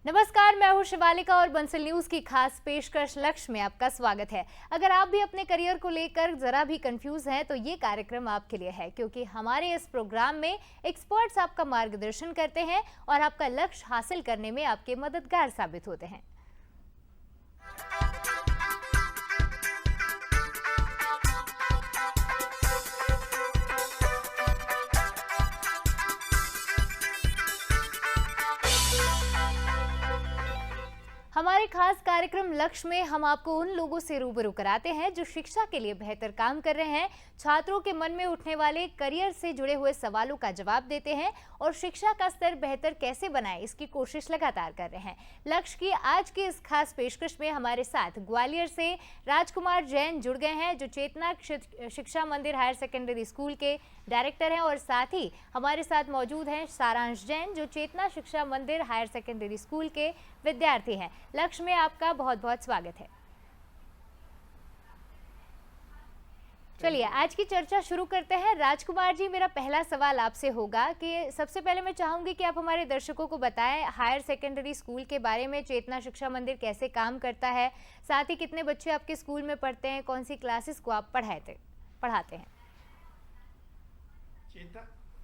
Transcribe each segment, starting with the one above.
नमस्कार, मैं हूं शिवालिका और बंसल न्यूज की खास पेशकश लक्ष्य में आपका स्वागत है। अगर आप भी अपने करियर को लेकर जरा भी कंफ्यूज हैं तो ये कार्यक्रम आपके लिए है, क्योंकि हमारे इस प्रोग्राम में एक्सपर्ट्स आपका मार्गदर्शन करते हैं और आपका लक्ष्य हासिल करने में आपके मददगार साबित होते हैं। हमारे खास कार्यक्रम लक्ष्य में हम आपको उन लोगों से रूबरू कराते हैं जो शिक्षा के लिए बेहतर काम कर रहे हैं, छात्रों के मन में उठने वाले करियर से जुड़े हुए सवालों का जवाब देते हैं और शिक्षा का स्तर बेहतर कैसे बनाए इसकी कोशिश लगातार कर रहे हैं। लक्ष्य की आज की इस खास पेशकश में हमारे साथ ग्वालियर से राजकुमार जैन जुड़ गए हैं, जो चेतना शिक्षा मंदिर हायर सेकेंडरी स्कूल के डायरेक्टर हैं, और साथ ही हमारे साथ मौजूद हैं सारांश जैन, जो चेतना शिक्षा मंदिर हायर सेकेंडरी स्कूल के विद्यार्थी हैं। लक्ष्य में आपका बहुत बहुत स्वागत है। चलिए आज की चर्चा शुरू करते हैं। राजकुमार जी, मेरा पहला सवाल आपसे होगा कि सबसे पहले मैं चाहूंगी कि आप हमारे दर्शकों को बताएं हायर सेकेंडरी स्कूल के बारे में, चेतना शिक्षा मंदिर कैसे काम करता है, साथ ही कितने बच्चे आपके स्कूल में पढ़ते हैं, कौन सी क्लासेस को आप पढ़ाते हैं।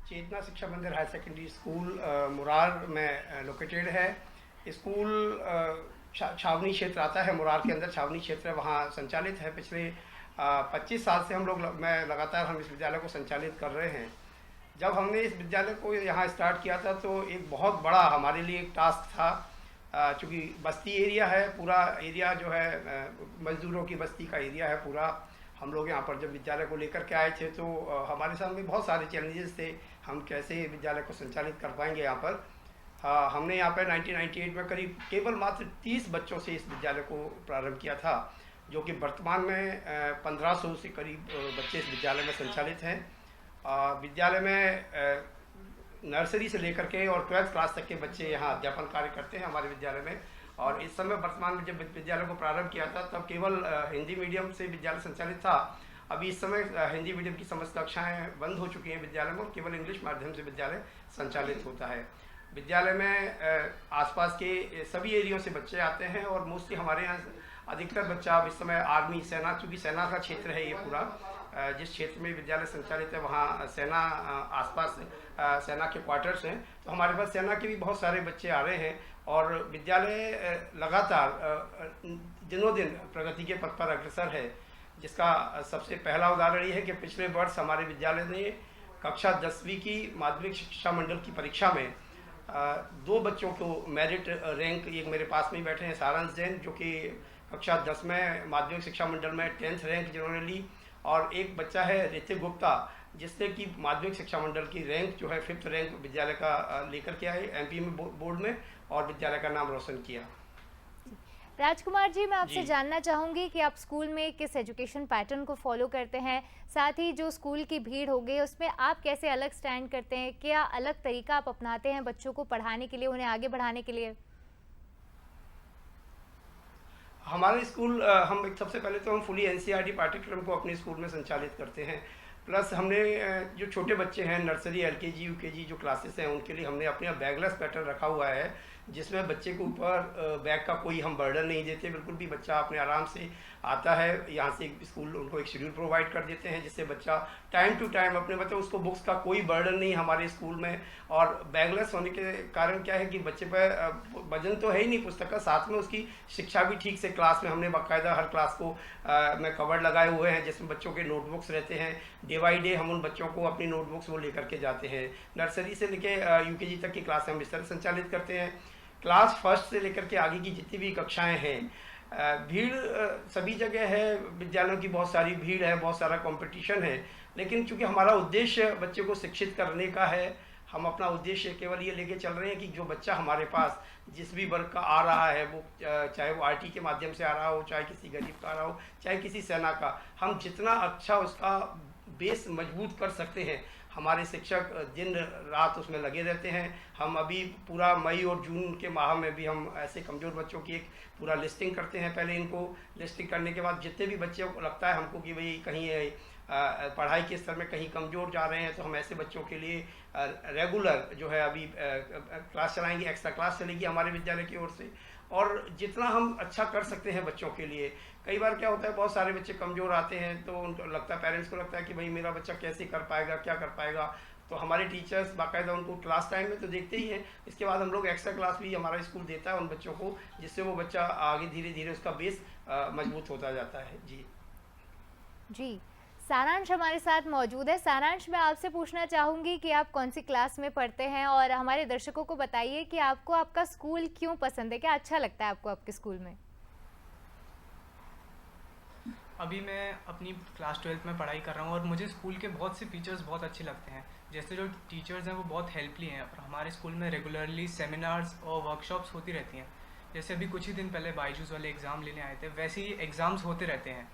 चेतना शिक्षा मंदिर हायर सेकेंडरी स्कूल मुरार में लोकेटेड है। स्कूल छावनी क्षेत्र आता है, मुरार के अंदर छावनी क्षेत्र है, वहाँ संचालित है। पिछले 25 साल से मैं लगातार इस विद्यालय को संचालित कर रहे हैं। जब हमने इस विद्यालय को यहाँ स्टार्ट किया था तो एक बहुत बड़ा हमारे लिए एक टास्क था, चूँकि बस्ती एरिया है, पूरा एरिया जो है मजदूरों की बस्ती का एरिया है पूरा। हम लोग यहाँ पर जब विद्यालय को लेकर के आए थे तो हमारे सामने बहुत सारे चैलेंजेस थे, हम कैसे विद्यालय को संचालित कर पाएंगे यहाँ पर। हमने यहाँ पर 1998 में करीब केवल मात्र 30 बच्चों से इस विद्यालय को प्रारंभ किया था, जो कि वर्तमान में 1500 से करीब बच्चे इस विद्यालय में संचालित हैं। विद्यालय में नर्सरी से लेकर के और 12th क्लास तक के बच्चे यहाँ अध्यापन कार्य करते हैं हमारे विद्यालय में। और इस समय वर्तमान में जब विद्यालय को प्रारंभ किया था तब केवल हिंदी मीडियम से विद्यालय संचालित था। अभी इस समय हिंदी मीडियम की समस्त कक्षाएँ बंद हो चुकी हैं विद्यालय में और केवल इंग्लिश माध्यम से विद्यालय संचालित होता है। विद्यालय में आसपास के सभी एरियो से बच्चे आते हैं और मोस्टली हमारे यहाँ अधिकतर बच्चा अब इस समय आर्मी, सेना, चूँकि सेना का क्षेत्र है ये पूरा, जिस क्षेत्र में विद्यालय संचालित है वहाँ सेना आसपास सेना के क्वार्टर्स हैं, तो हमारे पास सेना के भी बहुत सारे बच्चे आ रहे हैं। और विद्यालय लगातार दिनों दिन प्रगति के पथ पर अग्रसर है, जिसका सबसे पहला उदाहरण ये है कि पिछले वर्ष हमारे विद्यालय ने कक्षा 10वीं की माध्यमिक शिक्षा मंडल की परीक्षा में 2 बच्चों को मेरिट रैंक, एक मेरे पास में ही बैठे हैं सारांश जैन, जो कि कक्षा 10 में माध्यमिक शिक्षा मंडल में 10th रैंक जिन्होंने ली, और एक बच्चा है ऋतिक गुप्ता, जिसने कि माध्यमिक शिक्षा मंडल की रैंक जो है 5th रैंक विद्यालय का लेकर के आए एमपी में बोर्ड में, और विद्यालय का नाम रोशन किया। राजकुमार जी, मैं आपसे जानना चाहूंगी कि आप स्कूल में किस एजुकेशन पैटर्न को फॉलो करते हैं, साथ ही जो स्कूल की भीड़ हो गई उसमें आप कैसे अलग स्टैंड करते हैं, क्या अलग तरीका आप अपनाते हैं बच्चों को पढ़ाने के लिए, उन्हें आगे बढ़ाने के लिए। हमारे स्कूल हम सबसे पहले तो हम फुली एनसीईआरटी पाठ्यक्रम को अपने स्कूल में संचालित करते हैं। प्लस हमने जो छोटे बच्चे हैं नर्सरी, एलकेजी, यूकेजी जो क्लासेस हैं उनके लिए हमने अपने बैगलेस पैटर्न रखा हुआ है, जिसमें बच्चे के ऊपर बैग का कोई हम बर्डन नहीं देते, बिल्कुल भी बच्चा अपने आराम से आता है। यहाँ से स्कूल उनको एक शेड्यूल प्रोवाइड कर देते हैं, जिससे बच्चा टाइम टू टाइम अपने बच्चे, उसको बुक्स का कोई बर्डन नहीं हमारे स्कूल में। और बैगलेस होने के कारण क्या है कि बच्चे पर वजन तो है ही नहीं पुस्तक का, साथ में उसकी शिक्षा भी ठीक से क्लास में हमने बाकायदा हर क्लास को में कवर लगाए हुए हैं, जिसमें बच्चों के नोटबुक्स रहते हैं। डे बाई डे हम उन बच्चों को अपनी नोटबुक्स वो लेकर के जाते हैं। नर्सरी से लेके यूकेजी तक की क्लास हम इस तरह संचालित करते हैं। क्लास 1st से लेकर के आगे की जितनी भी कक्षाएं हैं, भीड़ सभी जगह है, विद्यालयों की बहुत सारी भीड़ है, बहुत सारा कंपटीशन है, लेकिन चूंकि हमारा उद्देश्य बच्चे को शिक्षित करने का है, हम अपना उद्देश्य केवल ये लेके चल रहे हैं कि जो बच्चा हमारे पास जिस भी वर्ग का आ रहा है, वो चाहे वो आरटी के माध्यम से आ रहा हो, चाहे किसी गरीब का आ रहा हो, चाहे किसी सेना का, हम जितना अच्छा उसका बेस मजबूत कर सकते हैं, हमारे शिक्षक दिन रात उसमें लगे रहते हैं। हम अभी पूरा मई और जून के माह में भी हम ऐसे कमज़ोर बच्चों की एक पूरा लिस्टिंग करते हैं। पहले इनको लिस्टिंग करने के बाद जितने भी बच्चों को लगता है हमको कि भाई कहीं पढ़ाई के स्तर में कहीं कमज़ोर जा रहे हैं, तो हम ऐसे बच्चों के लिए रेगुलर जो है अभी क्लास चलाएंगे, एक्स्ट्रा क्लास चलेगी हमारे विद्यालय की ओर से। और जितना हम अच्छा कर सकते हैं बच्चों के लिए, कई बार क्या होता है बहुत सारे बच्चे कमज़ोर आते हैं तो उनको लगता है, पेरेंट्स को लगता है कि भाई मेरा बच्चा कैसे कर पाएगा, क्या कर पाएगा। तो हमारे टीचर्स बाकायदा उनको क्लास टाइम में तो देखते ही हैं, इसके बाद हम लोग एक्स्ट्रा क्लास भी हमारा स्कूल देता है उन बच्चों को, जिससे वो बच्चा आगे धीरे धीरे उसका बेस मजबूत होता जाता है। जी जी, सारांश हमारे साथ मौजूद है। सारांश, मैं आपसे पूछना चाहूँगी कि आप कौन सी क्लास में पढ़ते हैं और हमारे दर्शकों को बताइए कि आपको आपका स्कूल क्यों पसंद है, क्या अच्छा लगता है आपको आपके स्कूल में? अभी मैं अपनी क्लास 12th में पढ़ाई कर रहा हूँ और मुझे स्कूल के बहुत से फीचर्स बहुत अच्छे लगते हैं। जैसे जो टीचर्स हैं वो बहुत हेल्पली हैं और हमारे स्कूल में रेगुलरली सेमिनार्स और वर्कशॉप्स होती रहती हैं। जैसे अभी कुछ ही दिन पहले बायजूस वाले एग्ज़ाम लेने आए थे, वैसे ही एग्ज़ाम्स होते रहते हैं।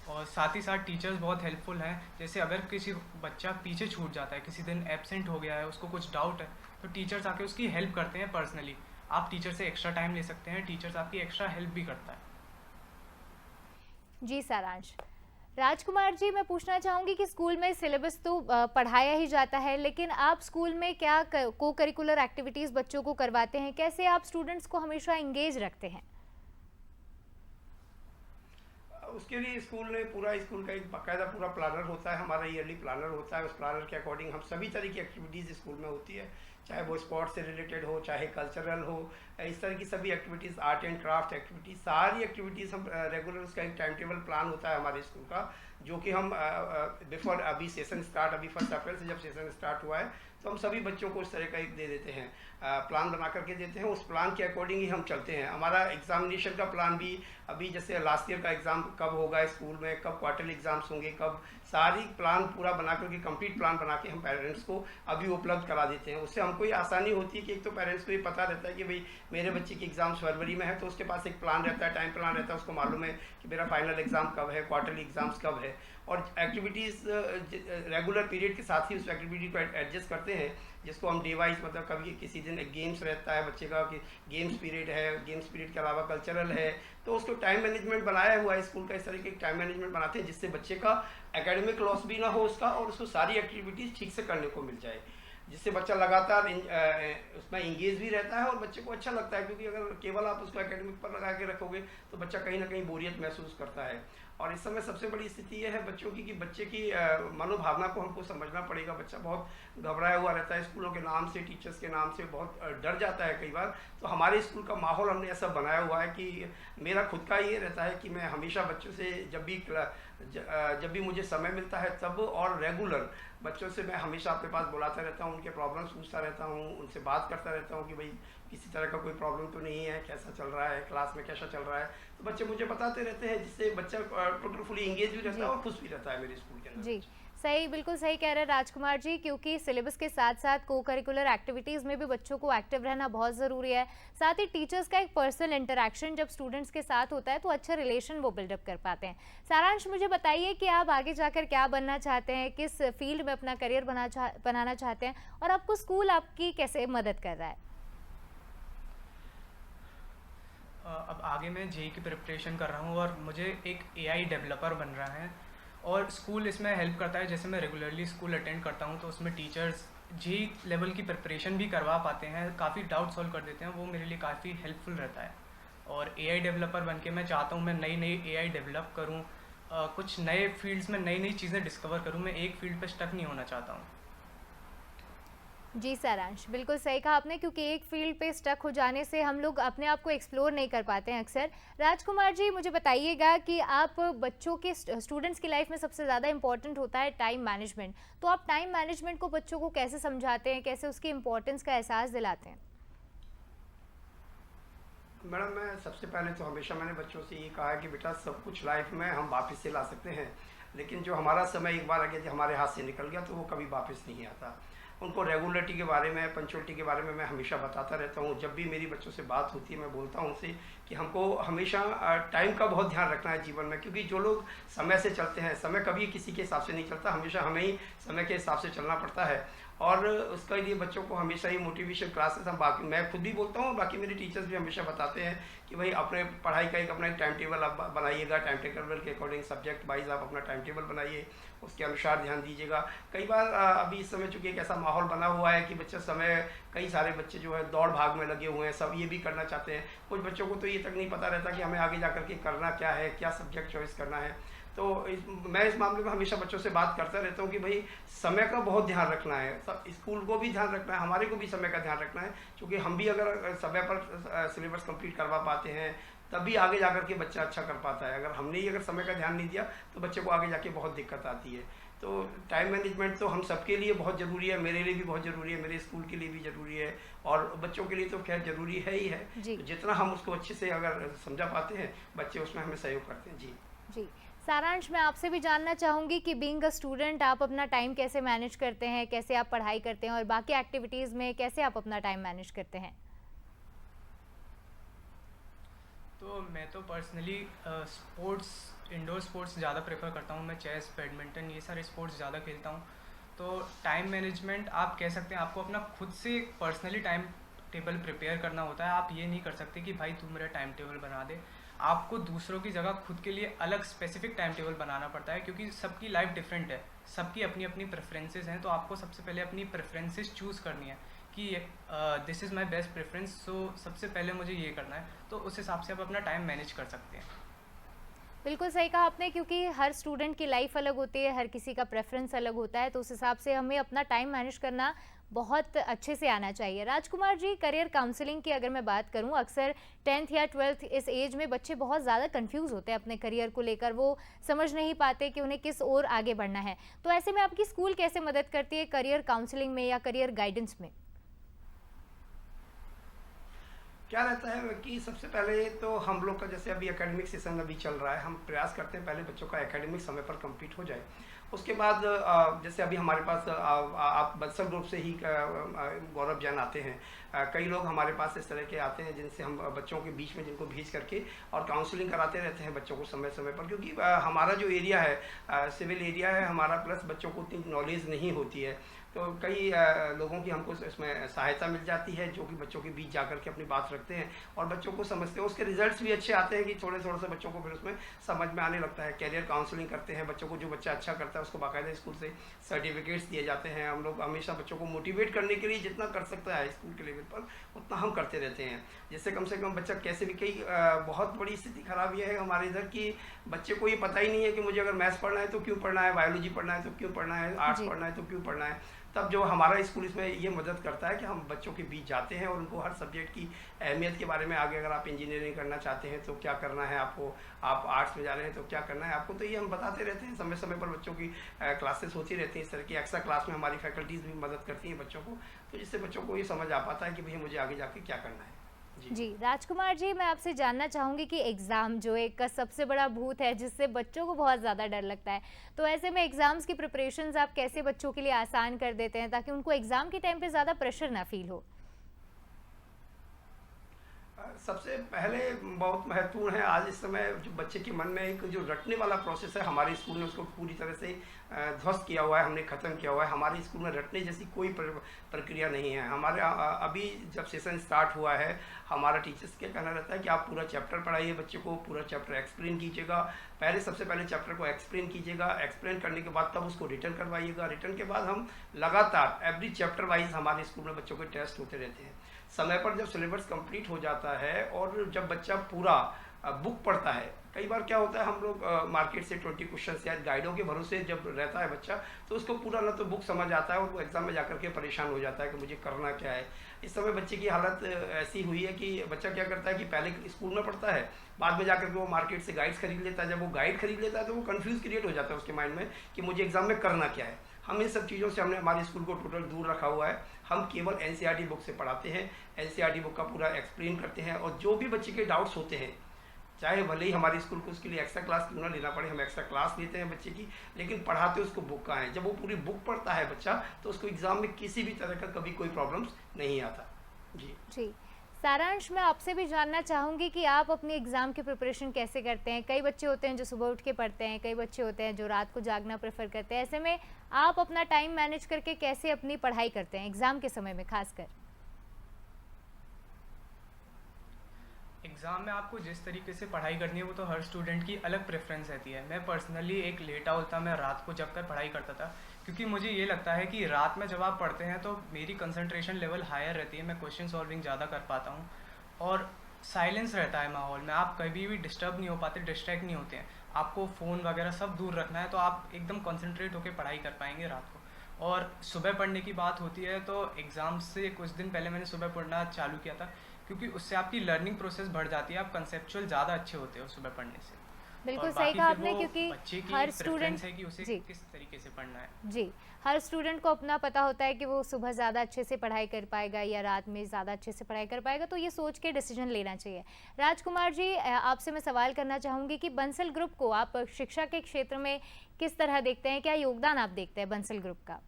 और साथ ही साथ टीचर्स बहुत हेल्पफुल हैं। जैसे अगर किसी बच्चा पीछे छूट जाता है, किसी दिन एब्सेंट हो गया है, उसको कुछ डाउट है, तो टीचर्स आके उसकी हेल्प करते हैं पर्सनली। आप टीचर से एक्स्ट्रा टाइम ले सकते हैं, टीचर्स आपकी एक्स्ट्रा हेल्प भी करता है। जी सारांश। राजकुमार जी, मैं पूछना चाहूँगी कि स्कूल में सिलेबस तो पढ़ाया ही जाता है, लेकिन आप स्कूल में क्या को करिकुलर एक्टिविटीज़ बच्चों को करवाते हैं? कैसे आप स्टूडेंट्स को हमेशा इंगेज रखते हैं? उसके लिए स्कूल का एक बाकायदा पूरा प्लानर होता है, हमारा ईयरली प्लानर होता है। उस प्लानर के अकॉर्डिंग हम सभी तरह की एक्टिविटीज़ स्कूल में होती है, चाहे वो स्पोर्ट्स से रिलेटेड हो, चाहे कल्चरल हो, इस तरह की सभी activities, art and craft activities, सारी एक्टिविटीज़ हम रेगुलर, उसका एक टाइम टेबल प्लान होता है हमारे स्कूल का, जो कि हम बिफोर अभी सेशन स्टार्ट, अभी 1 अप्रैल से जब सेशन स्टार्ट हुआ है तो हम सभी बच्चों को उस तरह का एक दे देते हैं, प्लान बना करके देते हैं। उस प्लान के अकॉर्डिंग ही हम चलते हैं। हमारा एग्जामिनेशन का प्लान भी, अभी जैसे लास्ट ईयर का एग्ज़ाम कब होगा स्कूल में, कब क्वार्टरली एग्जाम्स होंगे, कब, सारी प्लान पूरा बना करके, कंप्लीट प्लान बना के हम पेरेंट्स को अभी उपलब्ध करा देते हैं। उससे हमको ये आसानी होती है कि एक तो पेरेंट्स को ये पता रहता है कि भाई मेरे बच्चे की एग्ज़ाम्स फरवरी में है, तो उसके पास एक प्लान रहता है, टाइम प्लान रहता है, उसको मालूम है कि मेरा फाइनल एग्ज़ाम कब है, क्वार्टरली एग्ज़ाम्स कब है। और एक्टिविटीज़ रेगुलर पीरियड के साथ ही उस एक्टिविटी को एडजस्ट करते हैं, जिसको हम डे वाइज, मतलब कभी किसी दिन एक गेम्स रहता है बच्चे का, कि गेम्स पीरियड है, गेम्स पीरियड के अलावा कल्चरल है, तो उसको टाइम मैनेजमेंट बनाया हुआ है स्कूल का। इस तरह के टाइम मैनेजमेंट बनाते हैं जिससे बच्चे का एकेडमिक लॉस भी ना हो उसका, और उसको सारी एक्टिविटीज़ ठीक से करने को मिल जाए, जिससे बच्चा लगातार उसमें इंगेज भी रहता है और बच्चे को अच्छा लगता है। क्योंकि अगर केवल आप उसको एकेडमिक पर लगा के रखोगे तो बच्चा कहीं ना कहीं बोरियत महसूस करता है। और इस समय सबसे बड़ी स्थिति यह है बच्चों की कि बच्चे की मनोभावना को हमको समझना पड़ेगा। बच्चा बहुत घबराया हुआ रहता है, स्कूलों के नाम से, टीचर्स के नाम से बहुत डर जाता है कई बार। तो हमारे स्कूल का माहौल हमने ऐसा बनाया हुआ है कि मेरा खुद का ये रहता है कि मैं हमेशा बच्चों से जब भी मुझे समय मिलता है तब, और रेगुलर बच्चों से मैं हमेशा अपने पास बुलाता रहता हूँ, उनके प्रॉब्लम्स पूछता रहता हूँ, उनसे बात करता रहता हूँ कि भाई किसी तरह का कोई प्रॉब्लम तो नहीं है, कैसा चल रहा है, क्लास में कैसा चल रहा है। तो बच्चे मुझे बताते रहते हैं, जिससे बच्चा टोटल फुली इंगेज भी रहता है और खुश भी रहता है मेरे स्कूल के अंदर। जी, सही, बिल्कुल सही कह रहे हैं राजकुमार जी, क्योंकि सिलेबस के साथ साथ को करिकुलर एक्टिविटीज़ में भी बच्चों को एक्टिव रहना बहुत ज़रूरी है। साथ ही टीचर्स का एक पर्सनल इंटरेक्शन जब स्टूडेंट्स के साथ होता है तो अच्छा रिलेशन वो बिल्डअप कर पाते हैं। सारांश, मुझे बताइए कि आप आगे जाकर क्या बनना चाहते हैं, किस फील्ड में अपना करियर बनाना चाहते हैं, और आपको स्कूल आपकी कैसे मदद कर रहा है? अब आगे मैं जेईई की प्रिपरेशन कर रहा हूँ और मुझे एक एआई डेवलपर बन रहा है, और स्कूल इसमें हेल्प करता है। जैसे मैं रेगुलरली स्कूल अटेंड करता हूँ तो उसमें टीचर्स जेईई लेवल की प्रिपरेशन भी करवा पाते हैं, काफ़ी डाउट सॉल्व कर देते हैं, वो मेरे लिए काफ़ी हेल्पफुल रहता है। और एआई डेवलपर बन के मैं चाहता हूँ मैं नई एआई डेवलप करूँ, कुछ नए फील्ड्स में नई चीज़ें डिस्कवर करूँ। मैं एक फील्ड पर स्टक नहीं होना चाहता हूँ। जी सारांश, बिल्कुल सही कहा आपने, क्योंकि एक फील्ड पे स्टक हो जाने से हम लोग अपने आप को एक्सप्लोर नहीं कर पाते हैं अक्सर। राजकुमार जी, मुझे बताइएगा कि आप बच्चों के, स्टूडेंट्स की लाइफ में सबसे ज़्यादा इंपॉर्टेंट होता है टाइम मैनेजमेंट, तो आप टाइम मैनेजमेंट को बच्चों को कैसे समझाते हैं, कैसे उसकी इम्पोर्टेंस का एहसास दिलाते हैं? मैडम, मैं सबसे पहले तो हमेशा मैंने बच्चों से ये कहा है कि बेटा सब कुछ लाइफ में हम वापस से ला सकते हैं, लेकिन जो हमारा समय एक बार अगर जो हमारे हाथ से निकल गया तो वो कभी वापस नहीं आता। उनको रेगुलरिटी के बारे में, पंक्चुअलिटी के बारे में मैं हमेशा बताता रहता हूँ। जब भी मेरी बच्चों से बात होती है मैं बोलता हूँ उनसे कि हमको हमेशा टाइम का बहुत ध्यान रखना है जीवन में, क्योंकि जो लोग समय से चलते हैं, समय कभी किसी के हिसाब से नहीं चलता, हमेशा हमें ही समय के हिसाब से चलना पड़ता है। और उसके लिए बच्चों को हमेशा ही मोटिवेशन क्लासेस हम बाकी मैं खुद भी बोलता हूँ, बाकी मेरे टीचर्स भी हमेशा बताते हैं कि भाई अपने पढ़ाई का एक अपना एक टाइम टेबल आप बनाइएगा, टाइम टेबल के अकॉर्डिंग सब्जेक्ट वाइज आप अपना टाइम टेबल बनाइए, उसके अनुसार ध्यान दीजिएगा। कई बार अभी इस समय चूँकि एक ऐसा माहौल बना हुआ है कि बच्चे समय कई सारे बच्चे जो है दौड़ भाग में लगे हुए हैं, सब ये भी करना चाहते हैं। कुछ बच्चों को तो ये तक नहीं पता रहता कि हमें आगे जा कर के करना क्या है, क्या सब्जेक्ट चॉइस करना है। तो मैं इस मामले में हमेशा बच्चों से बात करता रहता हूँ कि भाई समय का बहुत ध्यान रखना है, सब स्कूल को भी ध्यान रखना है, हमारे को भी समय का ध्यान रखना है, क्योंकि हम भी अगर समय पर सिलेबस कंप्लीट करवा पाते हैं तभी आगे जाकर के बच्चा अच्छा कर पाता है। अगर हमने ही अगर समय का ध्यान नहीं दिया तो बच्चे को आगे जाके बहुत दिक्कत आती है। तो टाइम मैनेजमेंट तो हम सबके लिए बहुत ज़रूरी है, मेरे लिए भी बहुत ज़रूरी है, मेरे स्कूल के लिए भी ज़रूरी है, और बच्चों के लिए तो खैर ज़रूरी है ही है। तो जितना हम उसको अच्छे से अगर समझा पाते हैं, बच्चे उसमें हमें सहयोग करते हैं। जी जी। सारांश, मैं आपसे भी जानना चाहूँगी कि बीइंग अ स्टूडेंट आप अपना टाइम कैसे मैनेज करते हैं, कैसे आप पढ़ाई करते हैं और बाकी एक्टिविटीज़ में कैसे आप अपना टाइम मैनेज करते हैं? तो मैं तो पर्सनली स्पोर्ट्स, इंडोर स्पोर्ट्स ज़्यादा प्रेफर करता हूँ। मैं चेस, बैडमिंटन, ये सारे स्पोर्ट्स ज़्यादा खेलता हूँ। तो टाइम मैनेजमेंट आप कह सकते हैं, आपको अपना खुद से पर्सनली टाइम टेबल प्रिपेयर करना होता है। आप ये नहीं कर सकते कि भाई तू मेरा टाइम टेबल बना दे। आपको दूसरों की जगह खुद के लिए अलग स्पेसिफिक टाइम टेबल बनाना पड़ता है, क्योंकि सबकी लाइफ डिफरेंट है, सबकी अपनी अपनी प्रेफरेंसेस हैं। तो आपको सबसे पहले अपनी प्रेफरेंसेस चूज़ करनी है कि this is my best preference, so सबसे पहले मुझे ये करना है। तो उस हिसाब से आप अपना टाइम मैनेज कर सकते हैं। बिल्कुल सही कहा आपने, क्योंकि हर स्टूडेंट की लाइफ अलग होती है, हर किसी का प्रेफरेंस अलग होता है, तो उस हिसाब से हमें अपना टाइम मैनेज करना बहुत अच्छे से आना चाहिए। राजकुमार जी, करियर काउंसलिंग की अगर मैं बात करूं, अक्सर 10th या 12th इस एज में बच्चे बहुत ज़्यादा कंफ्यूज होते हैं अपने करियर को लेकर, वो समझ नहीं पाते कि उन्हें किस ओर आगे बढ़ना है। तो ऐसे में आपकी स्कूल कैसे मदद करती है करियर काउंसलिंग में या करियर गाइडेंस में? क्या रहता है कि सबसे पहले तो हम लोग का जैसे अभी एकेडमिक सेशन अभी चल रहा है, हम प्रयास करते हैं पहले बच्चों का एकेडमिक समय पर कंप्लीट हो जाए। उसके बाद जैसे अभी हमारे पास आप बत्सल ग्रुप से ही गौरव जैन आते हैं, कई लोग हमारे पास इस तरह के आते हैं जिनसे हम बच्चों के बीच में जिनको भेज करके और काउंसलिंग कराते रहते हैं बच्चों को समय समय पर, क्योंकि हमारा जो एरिया है सिविल एरिया है हमारा, प्लस बच्चों को उतनी नॉलेज नहीं होती है। तो कई लोगों की हमको इसमें सहायता मिल जाती है जो कि बच्चों के बीच जाकर के अपनी बात रखते हैं और बच्चों को समझते हैं। उसके रिजल्ट्स भी अच्छे आते हैं कि थोड़े थोड़े से बच्चों को फिर उसमें समझ में आने लगता है। कैरियर काउंसलिंग करते हैं बच्चों को, जो बच्चा अच्छा करता है उसको बाकायदा स्कूल से सर्टिफिकेट्स दिए जाते हैं। हम लोग हमेशा बच्चों को मोटिवेट करने के लिए जितना कर सकता है स्कूल के लेवल पर उतना हम करते रहते हैं, जिससे कम से कम बच्चा कैसे भी, कई बहुत बड़ी स्थिति खराब यह है हमारे इधर कि बच्चे को ये पता ही नहीं है कि मुझे अगर मैथ्स पढ़ना है तो क्यों पढ़ना है, बायोलॉजी पढ़ना है तो क्यों पढ़ना है, आर्ट्स पढ़ना है तो क्यों पढ़ना है। तब जो हमारा स्कूल इसमें ये मदद करता है कि हम बच्चों के बीच जाते हैं और उनको हर सब्जेक्ट की अहमियत के बारे में, आगे अगर आप इंजीनियरिंग करना चाहते हैं तो क्या करना है आपको, आप आर्ट्स में जा रहे हैं तो क्या करना है आपको, तो ये हम बताते रहते हैं। समय समय पर बच्चों की क्लासेस होती रहती हैं, इस तरह की एक्स्ट्रा क्लास में हमारी फैकल्टीज़ भी मदद करती हैं बच्चों को, तो जिससे बच्चों को ये समझ आ पाता है कि भैया मुझे आगे जाके क्या करना है। जी राजकुमार जी, मैं आपसे जानना चाहूँगी कि एग्ज़ाम जो एक सबसे बड़ा भूत है जिससे बच्चों को बहुत ज़्यादा डर लगता है, तो ऐसे में एग्ज़ाम्स की प्रिपरेशंस आप कैसे बच्चों के लिए आसान कर देते हैं ताकि उनको एग्ज़ाम के टाइम पे ज़्यादा प्रेशर ना फील हो? सबसे पहले बहुत महत्वपूर्ण है आज इस समय जो बच्चे के मन में एक जो रटने वाला प्रोसेस है, हमारे स्कूल ने उसको पूरी तरह से ध्वस्त किया हुआ है, हमने ख़त्म किया हुआ है। हमारे स्कूल में रटने जैसी कोई प्रक्रिया नहीं है। हमारे अभी जब सेशन स्टार्ट हुआ है, हमारा टीचर्स क्या कहना रहता है कि आप पूरा चैप्टर पढ़ाइए, बच्चे को पूरा चैप्टर एक्सप्लेन कीजिएगा। पहले सबसे पहले चैप्टर को एक्सप्लेन कीजिएगा, एक्सप्लेन करने के बाद तब उसको रिटर्न करवाइएगा। रिटर्न के बाद हम लगातार एवरी चैप्टर वाइज हमारे स्कूल में बच्चों के टेस्ट होते रहते हैं। समय पर जब सिलेबस कंप्लीट हो जाता है और जब बच्चा पूरा बुक पढ़ता है, कई बार क्या होता है हम लोग मार्केट से 20 क्वेश्चन या गाइडों के भरोसे जब रहता है बच्चा, तो उसको पूरा ना तो बुक समझ आता है और वो एग्जाम में जाकर के परेशान हो जाता है कि मुझे करना क्या है। इस समय बच्चे की हालत ऐसी हुई है कि बच्चा क्या करता है कि पहले स्कूल में पढ़ता है, बाद में जाकर के वो मार्केट से गाइड्स खरीद लेता है। जब वो गाइड खरीद लेता है तो वो कन्फ्यूज़ क्रिएट हो जाता है उसके माइंड में कि मुझे एग्जाम में करना क्या है। हम इन सब चीज़ों से हमने हमारे स्कूल को टोटल दूर रखा हुआ है। हम केवल एनसीईआरटी बुक से पढ़ाते हैं, एनसीईआरटी बुक का पूरा एक्सप्लेन करते हैं और जो भी बच्चे के डाउट्स होते हैं, चाहे भले ही हमारे स्कूल को उसके लिए एक्स्ट्रा क्लास क्यों ना लेना पड़े, हम एक्स्ट्रा क्लास लेते हैं बच्चे की, लेकिन पढ़ाते उसको बुक का है। जब वो पूरी बुक पढ़ता है बच्चा तो उसको एग्जाम में किसी भी तरह का कभी कोई प्रॉब्लम्स नहीं आता। जी सारांश, मैं आपसे भी जानना चाहूँगी कि आप अपनी एग्ज़ाम की प्रिपरेशन कैसे करते हैं? कई बच्चे होते हैं जो सुबह उठ के पढ़ते हैं, कई बच्चे होते हैं जो रात को जागना प्रेफर करते हैं। ऐसे में आप अपना टाइम मैनेज करके कैसे अपनी पढ़ाई करते हैं एग्ज़ाम के समय में खासकर? एग्ज़ाम में आपको जिस तरीके से पढ़ाई करनी है वो तो हर स्टूडेंट की अलग प्रेफरेंस रहती है। मैं पर्सनली एक लेट आउल था, मैं रात को जग कर पढ़ाई करता था, क्योंकि मुझे ये लगता है कि रात में जब आप पढ़ते हैं तो मेरी कंसंट्रेशन लेवल हायर रहती है, मैं क्वेश्चन सॉल्विंग ज़्यादा कर पाता हूँ और साइलेंस रहता है माहौल में, आप कभी भी डिस्टर्ब नहीं हो पाते, डिस्ट्रैक्ट नहीं होते हैं। आपको फ़ोन वगैरह सब दूर रखना है तो आप एकदम कॉन्सेंट्रेट होकर पढ़ाई कर पाएंगे रात को। और सुबह पढ़ने की बात होती है तो एग्ज़ाम से कुछ दिन पहले मैंने सुबह पढ़ना चालू किया था, क्योंकि उससे आपकी लर्निंग प्रोसेस बढ़ जाती है, आप कंसेप्चुअल ज़्यादा अच्छे होते हो सुबह पढ़ने से। बिल्कुल और सही बाकी कहा फिर आपने, वो क्योंकि बच्चे की हर प्रेफरेंस स्टूडेंट है कि उसे जी किस तरीके से पढ़ना है। जी, हर स्टूडेंट को अपना पता होता है कि वो सुबह ज़्यादा अच्छे से पढ़ाई कर पाएगा या रात में ज़्यादा अच्छे से पढ़ाई कर पाएगा, तो ये सोच के डिसीजन लेना चाहिए। राजकुमार जी, आपसे मैं सवाल करना चाहूँगी कि बंसल ग्रुप को आप शिक्षा के क्षेत्र में किस तरह देखते हैं? क्या योगदान आप देखते हैं बंसल ग्रुप का?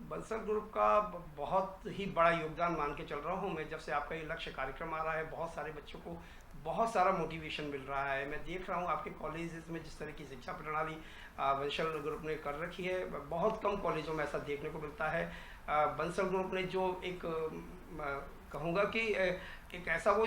बंसल ग्रुप का बहुत ही बड़ा योगदान मान के चल रहा हूँ मैं। जब से आपका ये लक्ष्य कार्यक्रम आ रहा है, बहुत सारे बच्चों को बहुत सारा मोटिवेशन मिल रहा है। मैं देख रहा हूँ आपके कॉलेजेस में जिस तरह की शिक्षा प्रणाली बंसल ग्रुप ने कर रखी है, बहुत कम कॉलेजों में ऐसा देखने को मिलता है। बंसल ग्रुप ने जो एक कहूँगा कि एक ऐसा वो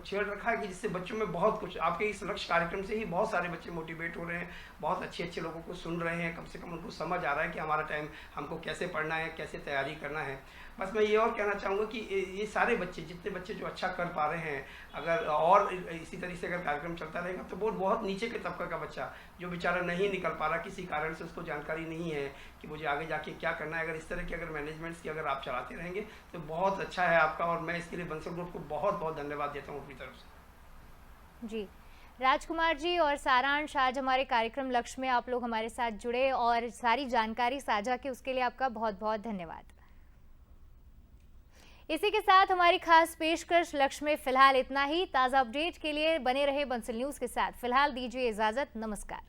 छेड़ रखा है कि जिससे बच्चों में बहुत कुछ, आपके इस लक्ष्य कार्यक्रम से ही बहुत सारे बच्चे मोटिवेट हो रहे हैं, बहुत अच्छे अच्छे लोगों को सुन रहे हैं, कम से कम उनको समझ आ रहा है कि हमारा टाइम हमको कैसे पढ़ना है, कैसे तैयारी करना है। बस मैं ये और कहना चाहूँगा कि ये सारे बच्चे, जितने बच्चे जो अच्छा कर पा रहे हैं, अगर और इसी तरीके से अगर कार्यक्रम चलता रहेगा तो बहुत नीचे के तबका का बच्चा जो बेचारा नहीं निकल पा रहा, किसी कारण से उसको जानकारी नहीं है कि मुझे आगे जाके क्या करना है, अगर इस तरह की अगर मैनेजमेंट्स की अगर आप चलाते रहेंगे तो बहुत अच्छा है आपका। और मैं इसके लिए बंसल ग्रुप को बहुत बहुत धन्यवाद देता हूँ अपनी तरफ से। जी, राजकुमार जी और सारांश, आज हमारे कार्यक्रम लक्ष्य में आप लोग हमारे साथ जुड़े और सारी जानकारी साझा की, उसके लिए आपका बहुत बहुत धन्यवाद। इसी के साथ हमारी खास पेशकश लक्ष्य में फिलहाल इतना ही। ताज़ा अपडेट के लिए बने रहे बंसल न्यूज़ के साथ। फिलहाल दीजिए इजाज़त, नमस्कार।